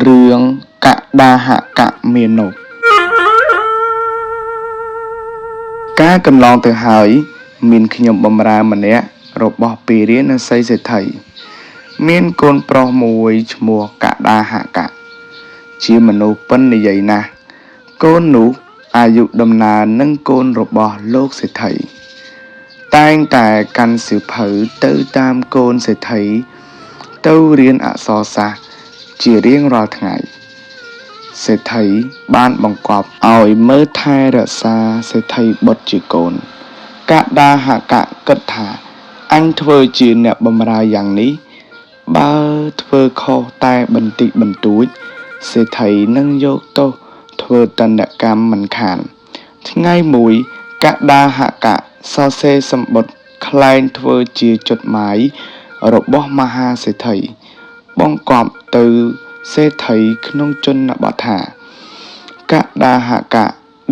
រឿងកដាហកមាណពការកន្លងទៅហើយមានខ្ញុំបម្រើម្នាក់របស់ពេរៀនសីសេដ្ឋីមានកូនប្រុសមួយឈ្មោះកដាហកជាមនុស្សប៉ិននិយាយណាស់កូននោះអាយុដំណើរនឹងកូនរបស់លោកសេដ្ឋីតែងតែកាន់សៀវភៅទៅតាមកូនសេដ្ឋីទៅរៀនអក្សរសាស្ត្រជារៀងរាល់ថ្ងៃសេដ្ឋីបានបង្គាប់ឲ្យមើលថែរក្សាសេដ្ឋីបុត្រជាកូនកដាហកគិតថាអញធ្វើជាអ្នកបម្រើយ៉ាងនេះបើធ្វើខុសតែបន្តិចបន្តួចសេដ្ឋីនឹងយកទោសធ្វើតណ្យកម្មមិនខានថ្ងៃមួយកដាហកសរសេរសម្បត្តិក្លែងធ្វើជាចดหมายរបស់មហាសេដ្ឋីបង្គាប់ទៅសេដ្ឋីក្នុងជនបទថាកដាហក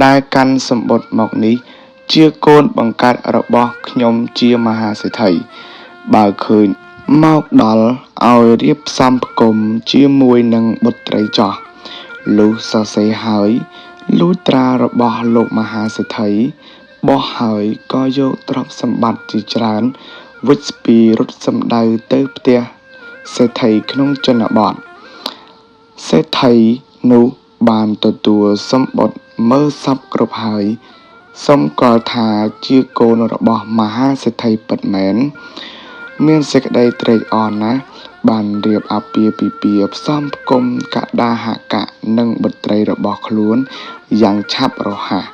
ដែលកាន់សម្បត្តិមកនេះជាកូនបង្កើតរបស់ខ្ញុំជាមហាសេដ្ឋីបើឃើញមកដល់ឲ្យរៀបសំផ្គុំជាមួយនឹងបុត្រីចោះលុះសរសេរហើយលួចត្រារបស់លោកមហាសេដ្ឋីបោះហើយក៏យកទ្រព្យសម្បត្តិជាច្រើនវិចពីរត់សម្ដៅទៅផ្ទះសេដ្ឋីក្នុងជនបទសេដ្ឋីនោះបានទទួលសម្បត្តិមើលសពគ្រប់ហើយសម្គាល់ថាជាកូនរបស់មហាសេដ្ឋីពិតមែនមានសេចក្តីត្រេកអរណាស់បានរៀបអាពាហ៍ពិពាហ៍ផ្សំផ្គុំកដាហកនិងបុត្រីរបស់ខ្លួនយ៉ាងឆាប់រហ័ស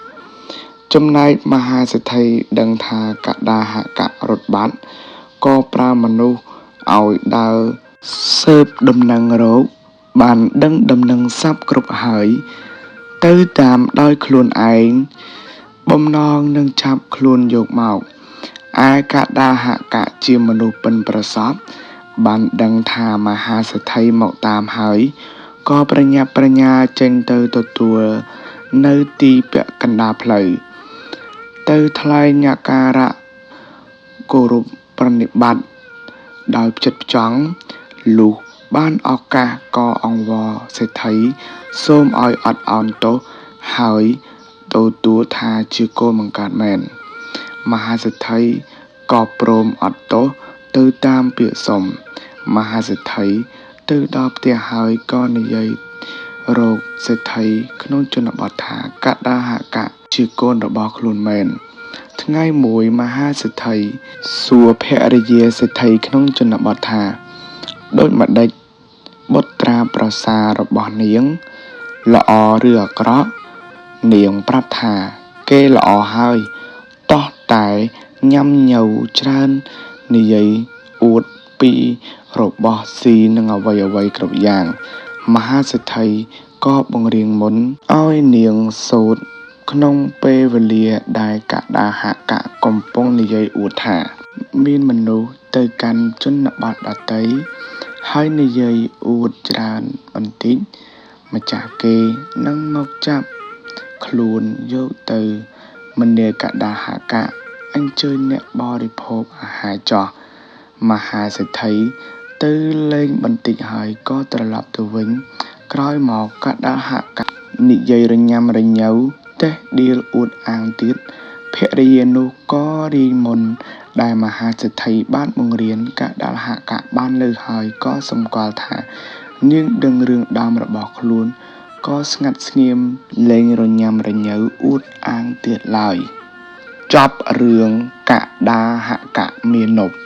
ចំណែកមហាសេដ្ឋីដឹងថាកដាហករត់បាត់ក៏ប្រើមនុស្សឲ្យដើរស៊ើបដំណឹងរកបានដឹងដំណឹងសពគ្រប់ហើយទៅតាមដោយខ្លួនឯងបំណងនឹងចាប់ខ្លួនយកមកឯកដាហកជាមនុស្សប៉ិនប្រសប់បានដឹងថាមហាសេដ្ឋីមកតាមហើយក៏ប្រញាប់ប្រញាល់ចេញទៅទទួលនៅទីពាក់កណ្ដាលផ្លូវទៅថ្លែងញការៈគោរពប្រណិប័តដោយផ្ចិតផ្ចង់លុះបានឱកាសក៏អង្វរសេដ្ឋីសូមឲ្យអត់ឱនទោសហើយទទួលថាជាកូនបង្កើតមែនមហាសេដ្ឋីក៏ព្រមអត់ទោសទៅតាមពាក្យសុំមហាសេដ្ឋីទៅដល់ផ្ទះហើយក៏និយាយរកសេដ្ឋីក្នុងជនបទថាកដាហកជាកូនរបស់ខ្លួនមែនថ្ងៃមួយមហាសេដ្ឋីសួរភរិយាសេដ្ឋីក្នុងជនបទថាដូចម្ដេចបុត្រាប្រសាររបស់នាងល្អឬអាក្រក់នាងប្រាប់ថាគេល្អហើយតោះតែញ៉ាំញ៉ៅច្រើននិយាយអួតពីរបស់ស៊ីនិងអ្វីគ្រប់យ៉ាងមហាសេដ្ឋីក៏បង្រៀងមុនឲ្យនាងសូត្រក្នុងពេលវេលាដែលកដាហកកំពុងនិយាយអួតថាមានមនុស្សទៅកាន់ជនបទដទៃហើយនិយាយអួតច្រើនបន្តិចម្ចាស់គេនឹងមកចាប់ខ្លួនយកទៅមនាកដាហកអញ្ជើញអ្នកបរិភោគអាហារចោះមហាសេដ្ឋីទៅលេងបន្តិចហើយក៏ត្រឡប់ទៅវិញក្រោយមកកដាហកនិយាយរញ៉ាំរញ៉ៅតេះដៀលអួតអាងទៀតភរិយានោះក៏រីងមុនដែលមហាសេដ្ឋីបានបង្រៀនកដាហកបានលើហើយក៏សម្គាល់ថានាងដឹងរឿងដើមរបស់ខ្លួនក៏ស្ងាត់ស្ងៀមលែងរញ៉ាំរញ៉ៅអួតអាងទៀតឡើយចប់រឿងកដាហកមាណព